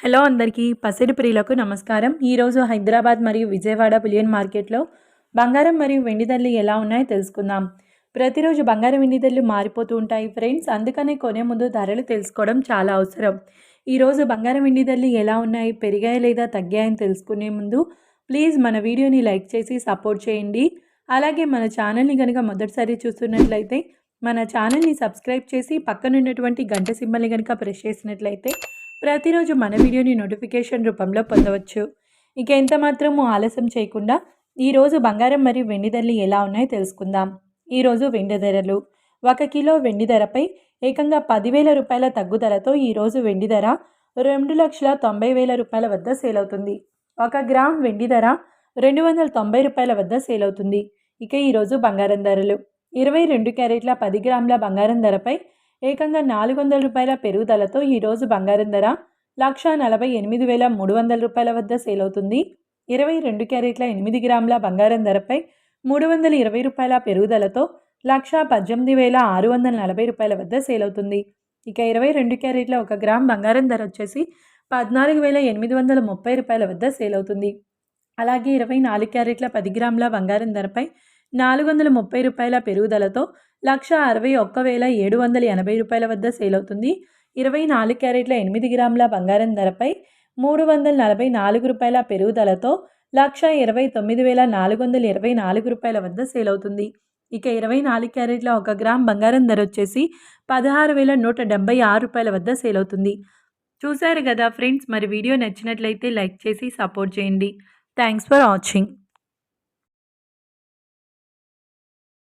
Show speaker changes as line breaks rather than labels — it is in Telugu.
హలో అందరికీ పసిడి ప్రియులకు నమస్కారం. ఈరోజు హైదరాబాద్ మరియు విజయవాడ బులియన్ మార్కెట్లో బంగారం మరియు వెండి ధరలు ఎలా ఉన్నాయో తెలుసుకుందాం. ప్రతిరోజు బంగారం వెండి ధరలు మారిపోతూ ఉంటాయి ఫ్రెండ్స్. అందుకనే కొనే ముందు ధరలు తెలుసుకోవడం చాలా అవసరం. ఈరోజు బంగారం వెండి ధరలు ఎలా ఉన్నాయి, పెరిగాయి లేదా తగ్గాయని తెలుసుకునే ముందు ప్లీజ్ మన వీడియోని లైక్ చేసి సపోర్ట్ చేయండి. అలాగే మన ఛానల్ని కనుక మొదటిసారి చూస్తున్నట్లయితే మన ఛానల్ని సబ్స్క్రైబ్ చేసి పక్కనున్నటువంటి గంట సింబల్ని కనుక ప్రెస్ చేసినట్లయితే ప్రతిరోజు మన వీడియోని నోటిఫికేషన్ రూపంలో పొందవచ్చు. ఇక ఎంత మాత్రము ఆలస్యం చేయకుండా ఈరోజు బంగారం మరియు వెండి ధరలు ఎలా ఉన్నాయో తెలుసుకుందాం. ఈరోజు వెండి ధరలు 1 కిలో వెండి ధరపై ఏకంగా 10,000 రూపాయల తగ్గుదలతో ఈరోజు వెండి ధర 2,90,000 రూపాయల వద్ద సేల్ అవుతుంది. 1 గ్రామ్ వెండి ధర 290 రూపాయల వద్ద సేల్ అవుతుంది. ఇక ఈరోజు బంగారం ధరలు 22 క్యారెట్ల 10 గ్రాముల బంగారం ధరపై ఏకంగా 400 రూపాయల పెరుగుదలతో ఈరోజు బంగారం ధర 1,48,300 రూపాయల వద్ద సేల్ అవుతుంది. 22 క్యారెట్ల 8 గ్రాముల బంగారం ధరపై 320 రూపాయల పెరుగుదలతో 1,18,640 రూపాయల వద్ద సేల్ అవుతుంది. ఇక 22 క్యారెట్ల 1 గ్రామ్ బంగారం ధర వచ్చేసి 14,830 రూపాయల వద్ద సేల్ అవుతుంది. అలాగే 24 క్యారెట్ల 10 గ్రాముల బంగారం ధరపై 430 రూపాయల పెరుగుదలతో 1,61,780 రూపాయల వద్ద సేల్ అవుతుంది. 24 క్యారెట్ల 8 గ్రాముల బంగారం ధరపై 344 రూపాయల పెరుగుదలతో 1,29,424 రూపాయల వద్ద సేల్ అవుతుంది. ఇక 24 క్యారెట్ల 1 గ్రామ్ బంగారం ధర వచ్చేసి 16,176 రూపాయల వద్ద సేల్ అవుతుంది. చూశారు కదా ఫ్రెండ్స్, మరి వీడియో నచ్చినట్లయితే లైక్ చేసి సపోర్ట్ చేయండి. Thanks for watching.